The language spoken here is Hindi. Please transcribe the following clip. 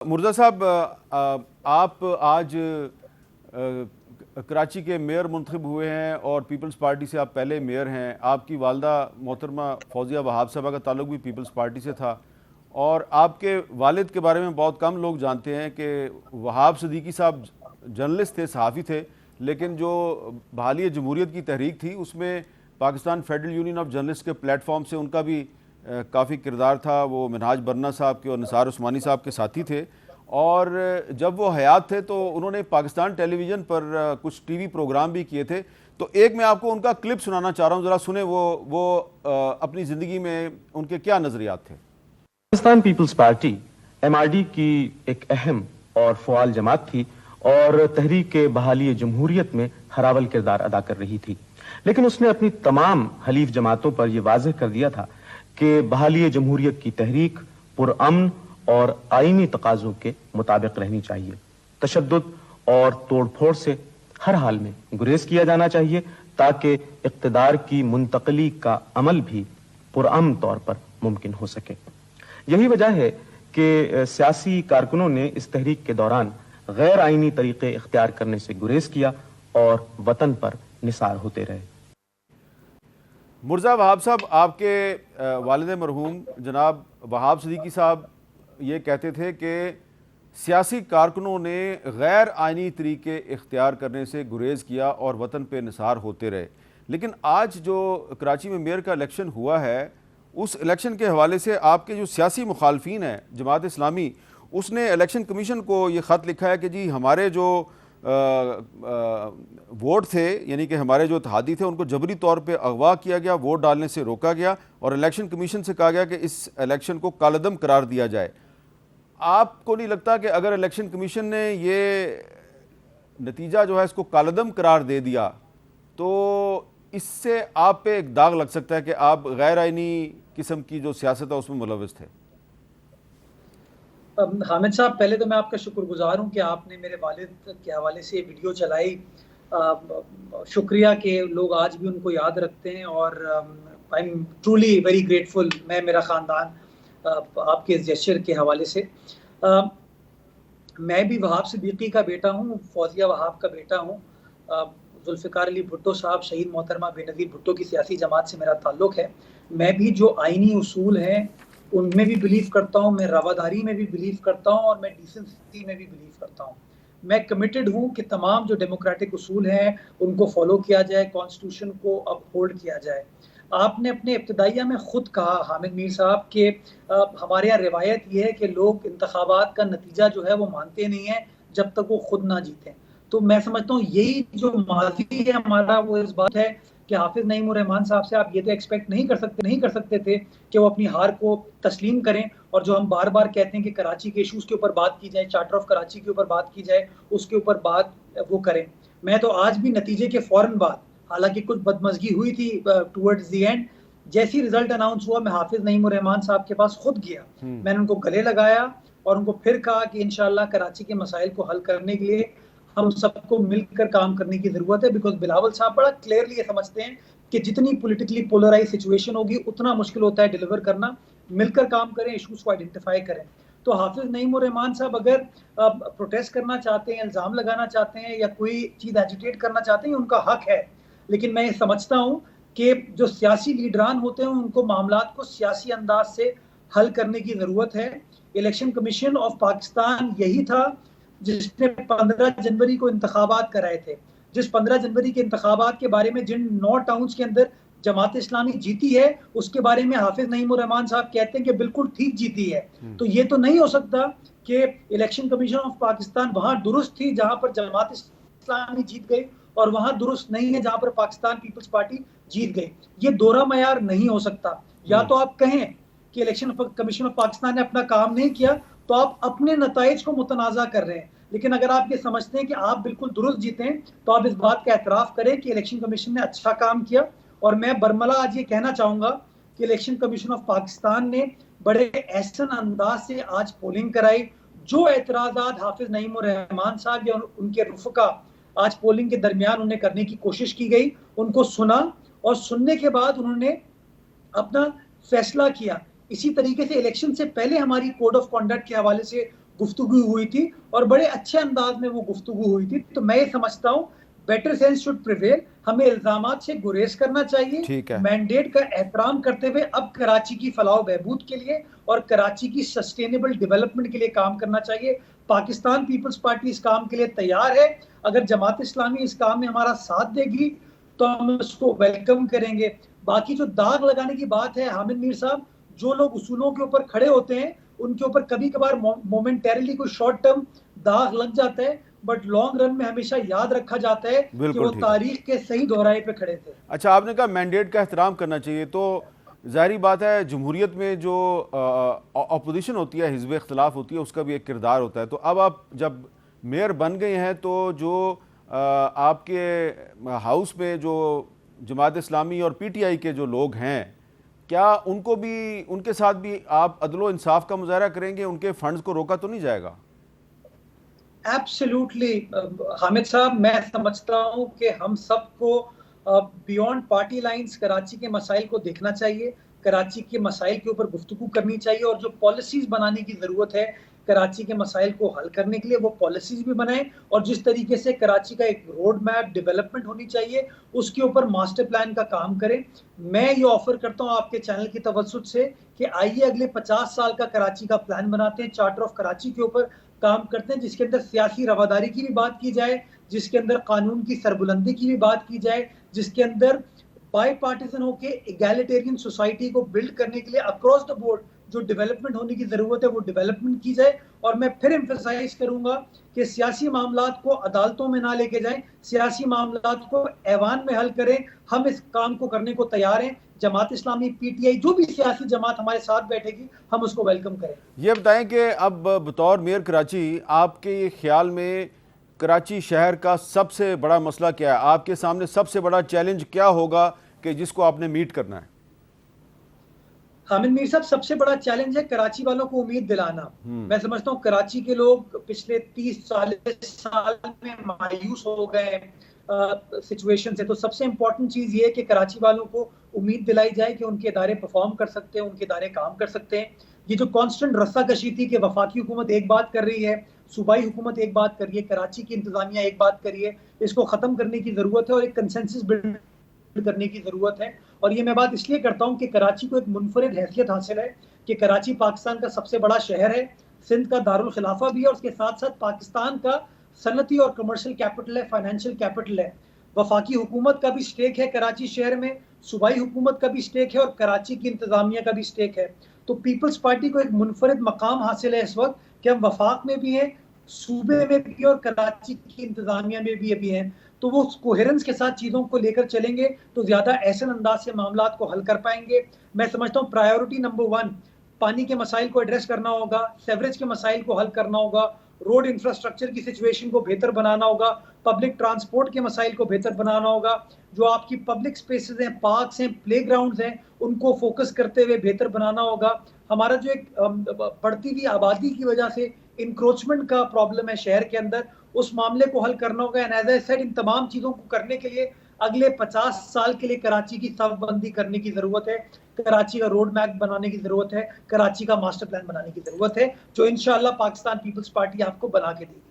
मुर्जा साहब, आप आज कराची के मेयर मुंतखब हुए हैं और पीपल्स पार्टी से आप पहले मेयर हैं। आपकी वालदा मोहतरमा फौजिया वहाब साहबा का ताल्लुक भी पीपल्स पार्टी से था और आपके वालिद के बारे में बहुत कम लोग जानते हैं कि वहाब सिद्दीकी साहब जर्नलिस्ट थे, सहाफ़ी थे, लेकिन जो बहाली जमहूरियत की तहरीक थी उसमें Pakistan federal union of journalist के प्लेटफॉर्म से उनका भी काफ़ी किरदार था। वो मिनहाज बन्ना साहब के और निसार उस्मानी साहब के साथी थे और जब वो हयात थे तो उन्होंने पाकिस्तान टेलीविज़न पर कुछ टीवी प्रोग्राम भी किए थे। तो एक मैं आपको उनका क्लिप सुनाना चाह रहा हूँ, ज़रा सुने वो अपनी ज़िंदगी में उनके क्या नज़रियात थे। पाकिस्तान पीपल्स पार्टी MRD की एक अहम और फ़आल जमात थी और तहरीक बहाली जमहूरियत में हरावल किरदार अदा कर रही थी, लेकिन उसने अपनी तमाम हलीफ जमातों पर यह वाज़ेह कर दिया था कि बहाली जमहूरियत की तहरीक पुरअमन और आईनी तकाज़ों के मुताबिक रहनी चाहिए। तशद्दुद और तोड़फोड़ से हर हाल में गुरेज किया जाना चाहिए ताकि इक़्तिदार की मुंतकली का अमल भी पुरअमन तौर पर मुमकिन हो सके। यही वजह है कि सियासी कारकुनों ने इस तहरीक के दौरान गैर आईनी तरीके इख्तियार करने से गुरेज किया और वतन पर निसार होते रहे। मुर्जा वहाब साहब, आपके वालिद मरहूम जनाब वहाब सिद्दीकी साहब ये कहते थे कि सियासी कारकुनों ने गैर आइनी तरीके इख्तियार करने से गुरेज किया और वतन पे निसार होते रहे। लेकिन आज जो कराची में मेयर का इलेक्शन हुआ है, उस इलेक्शन के हवाले से आपके जो सियासी मुखालफीन हैं जमात इस्लामी, उसने इलेक्शन कमीशन को ये ख़त लिखा है कि जी हमारे जो वोट थे, यानी कि हमारे जो इत्तेहादी थे, उनको जबरी तौर पे अगवा किया गया, वोट डालने से रोका गया और इलेक्शन कमीशन से कहा गया कि इस इलेक्शन को कालदम करार दिया जाए। आपको नहीं लगता कि अगर इलेक्शन कमीशन ने ये नतीजा जो है इसको कालदम करार दे दिया तो इससे आप पे एक दाग लग सकता है कि आप गैर आइनी किस्म की जो सियासत है उसमें मुलविस थे? हामिद साहब, पहले तो मैं आपका शुक्रगुजार हूँ कि आपने मेरे वालिद के हवाले से वीडियो चलाई। शुक्रिया कि लोग आज भी उनको याद रखते हैं और I am truly very grateful, मैं, मेरा ख़ानदान, आपके इस जेस्चर के हवाले से। मैं भी वहाब सिद्दीकी का बेटा हूँ, फौजिया वहाब का बेटा हूँ। जुल्फ़िकार अली भुट्टो साहब, शहीद मोहतरमा बेनज़ीर भुट्टो की सियासी जमात से मेरा ताल्लुक़ है। मैं भी जो आइनी उसूल हैं उनमें भी बिलीव करता हूँ, मैं रवादारी में भी बिलीव करता हूँ और मैं डिसेंसी में भी बिलीव करता हूँ। मैं कमिटेड हूँ कि तमाम जो डेमोक्रेटिक उसूल हैं उनको फॉलो किया जाए, कॉन्स्टिट्यूशन को अपहोल्ड किया जाए। आपने अपने इब्तिदाइया में खुद कहा हामिद मीर साहब कि हमारे यहाँ रिवायत ये है कि लोग इंतखाबात का नतीजा जो है वो मानते नहीं हैं जब तक वो खुद ना जीतें। तो मैं समझता हूँ यही जो माजी है हमारा, वो इस बात है कि हाफिज नईमुर रहमान साहब से आप ये तो एक्सपेक्ट नहीं कर सकते थे कि वो अपनी हार को तस्लीम करें और जो हम बार बार कहते हैं कि कराची के इशूज़ के ऊपर बात की जाए, चार्टर ऑफ कराची के ऊपर बात की जाए, उसके ऊपर बात वो करें। मैं तो आज भी नतीजे के फ़ौरन बाद, हालांकि कुछ बदमज़गी हुई थी टूवर्ड्स दी एंड, जैसी रिजल्ट अनाउंस हुआ मैं हाफिज नईमुर रहमान साहब के पास खुद गया, मैंने उनको गले लगाया और उनको फिर कहा कि इंशाल्लाह कराची के मसाइल को हल करने के लिए हम सबको मिलकर काम करने की जरूरत है। बिकॉज बिलावल साहब बड़ा क्लियरली ये समझते हैं कि जितनी पॉलिटिकली पोलराइज सिचुएशन होगी उतना मुश्किल होता है डिलीवर करना। मिलकर काम करें, इशूज को आइडेंटिफाई करें। तो हाफिज नईमुर रहमान साहब अगर प्रोटेस्ट करना चाहते हैं, इल्ज़ाम लगाना चाहते हैं या कोई चीज़ एजिटेट करना चाहते हैं, उनका हक है। लेकिन मैं ये समझता हूँ कि जो सियासी लीडरान होते हैं उनको मामलात को सियासी अंदाज से हल करने की ज़रूरत है। इलेक्शन कमीशन ऑफ पाकिस्तान यही था जिसने 15 जनवरी को इंतखाबात कराए थे। जिस 15 जनवरी के इंतखाबात के बारे में जिन 9 टाउन्स के अंदर जमात इस्लामी जीती है, उसके बारे में हाफिज नईमुर रहमान साहब कहते हैं कि बिल्कुल ठीक जीती है। तो ये तो नहीं हो सकता कि इलेक्शन कमीशन ऑफ पाकिस्तान वहां दुरुस्त थी जहां पर जमात इस्लामी जीत गई और वहां दुरुस्त नहीं है जहां पर पाकिस्तान पीपल्स पार्टी जीत गई। ये दोहरा मयार नहीं हो सकता। या तो आप कहें कि इलेक्शन कमीशन ऑफ पाकिस्तान ने अपना काम नहीं किया तो आप अपने नताइज को मुतनाज़ा कर रहे हैं। लेकिन अगर आप ये समझते हैं कि आप बिल्कुल दुरुस्त जीते हैं तो आप इस बात का एतराफ़ करें कि इलेक्शन कमीशन ने अच्छा काम किया। और मैं बरमला आज ये कहना चाहूँगा कि इलेक्शन कमीशन ऑफ पाकिस्तान ने बड़े एहसन अंदाज से आज पोलिंग कराई। जो एतराज़ात हाफिज नईमुर रहमान साहब या उनके रुफ़का आज पोलिंग के दरमियान उन्हें करने की कोशिश की गई, उनको सुना और सुनने के बाद उन्होंने अपना फैसला किया। इसी तरीके से इलेक्शन से पहले हमारी कोड ऑफ कॉन्डक्ट के हवाले से गुफ्तगू हुई थी और बड़े अच्छे अंदाज में वो गुफ्तगू हुई थी। तो मैं ये समझता हूँ बेटर सेंस शुड प्रिवेल, हमें इल्जामात से गुरेज करना चाहिए, मैंडेट का एहतराम करते हुए अब कराची की फलाह बहबूद के लिए और कराची की सस्टेनेबल डेवलपमेंट के लिए काम करना चाहिए। पाकिस्तान पीपल्स पार्टी इस काम के लिए तैयार है। अगर जमात इस्लामी इस काम में हमारा साथ देगी तो हम उसको वेलकम करेंगे। बाकी जो दाग लगाने की बात है हामिद मीर साहब, जो लोग उसूलों के ऊपर खड़े होते हैं उनके ऊपर कभी कभार मोमेंटरीली कोई शॉर्ट टर्म दाग लग जाता है, बट लॉन्ग रन में हमेशा याद रखा जाता है कि वो तारीख के सही दोहराए पे खड़े थे। अच्छा, आपने कहा मैंडेट का एहतराम करना चाहिए, तो जाहिर बात है जमहूरियत में जो अपोजिशन होती है, हिज़्ब इख्तिलाफ होती है, उसका भी एक किरदार होता है। तो अब आप जब मेयर बन गए हैं तो जो आपके हाउस में जो जमात इस्लामी और PTI के जो लोग हैं, क्या उनको भी, उनके साथ भी आप अदलो इंसाफ का मुजाहरा करेंगे? उनके फंड्स को रोका तो नहीं जाएगा? एब्सोल्युटली हामिद साहब, मैं समझता हूं कि हम सबको बियॉन्ड पार्टी लाइंस कराची के मसाइल को देखना चाहिए, कराची के मसाइल के ऊपर गुफ्तगू करनी चाहिए और जो पॉलिसीज बनाने की ज़रूरत है कराची के मसाइल को हल करने के लिए वो पॉलिसीज भी बनाएं और जिस तरीके से कराची का एक रोड मैप डेवलपमेंट होनी चाहिए उसके ऊपर मास्टर प्लान का काम करें। मैं ये ऑफर करता हूं आपके चैनल की तवज्जुह से कि आइए अगले 50 साल का कराची का प्लान बनाते हैं, चार्टर ऑफ कराची के ऊपर काम करते हैं, जिसके अंदर सियासी रवादारी की भी बात की जाए, जिसके अंदर कानून की सरबुलंदी की भी बात की जाए, जिसके अंदर बाई पार्टीसन होके एगैलिटेरियन सोसाइटी को बिल्ड करने के लिए अक्रॉस द बोर्ड जो डेवलपमेंट होने की जरूरत है वो डेवलपमेंट की जाए। और मैं फिर एम्फसाइज करूंगा कि सियासी मामलात को अदालतों में ना लेके जाएं, सियासी मामलात को ऐवान में हल करें। हम इस काम को करने को तैयार हैं। जमात इस्लामी, PTI, जो भी सियासी जमात हमारे साथ बैठेगी हम उसको वेलकम करें। ये बताएं कि अब बतौर मेयर कराची आपके ख्याल में कराची शहर का सबसे बड़ा मसला क्या है? आपके सामने सबसे बड़ा चैलेंज क्या होगा कि जिसको आपने मीट करना है? हामिद मीर साहब, सबसे बड़ा चैलेंज है कराची वालों को उम्मीद दिलाना। मैं समझता हूँ कराची के लोग पिछले 30-40 साल में मायूस हो गए सिचुएशन से। तो सबसे इंपॉर्टेंट चीज ये है कि कराची वालों को उम्मीद दिलाई जाए कि उनके इदारे परफॉर्म कर सकते हैं, उनके इदारे काम कर सकते हैं। ये जो कांस्टेंट रस्साकशी थी कि वफाकी हुकूमत एक बात कर रही है, सूबाई हुकूमत एक बात कर रही है, कराची की इंतजामिया एक बात कर रही है, इसको खत्म करने की जरूरत है और एक कंसेंसस बिल्ड करने की जरूरत है। और ये मैं बात इसलिए करता हूँ कि कराची को एक मुनफरिद हैसियत हासिल है कि कराची पाकिस्तान का सबसे बड़ा शहर है, सिंध का दारुल खिलाफा भी है और उसके साथ साथ पाकिस्तान का सनती और कमर्शियल कैपिटल है, फाइनेंशियल कैपिटल है। वफाकी हुकूमत का भी स्टेक है कराची शहर में, सूबाई हुकूमत का भी स्टेक है और कराची की इंतजामिया का भी स्टेक है। तो पीपल्स पार्टी को एक मुनफरिद मकाम हासिल है इस वक्त कि हम वफाक में भी हैं, सूबे में भी और कराची की इंतजामिया में भी हैं। तो वो कोहेरेंस के साथ चीज़ों को लेकर चलेंगे तो ज़्यादा ऐसे अंदाज से मामलात को हल कर पाएंगे। मैं समझता हूँ प्रायोरिटी नंबर 1 पानी के मसाइल को एड्रेस करना होगा, सेवरेज के मसाइल को हल करना होगा, रोड इंफ्रास्ट्रक्चर की सिचुएशन को बेहतर बनाना होगा, पब्लिक ट्रांसपोर्ट के मसाइल को बेहतर बनाना होगा, जो आपकी पब्लिक स्पेसेस हैं, पार्क्स हैं, प्लेग्राउंड्स हैं, उनको फोकस करते हुए बेहतर बनाना होगा। हमारा जो एक बढ़ती हुई आबादी की वजह से इंक्रोचमेंट का प्रॉब्लम है शहर के अंदर, उस मामले को हल करना होगा। एंड एज आई सेड, इन तमाम चीज़ों को करने के लिए अगले 50 साल के लिए कराची की सफबंदी करने की ज़रूरत है, कराची का रोड मैप बनाने की ज़रूरत है, कराची का मास्टर प्लान बनाने की ज़रूरत है, जो इंशाअल्लाह पाकिस्तान पीपल्स पार्टी आपको बना के देगी।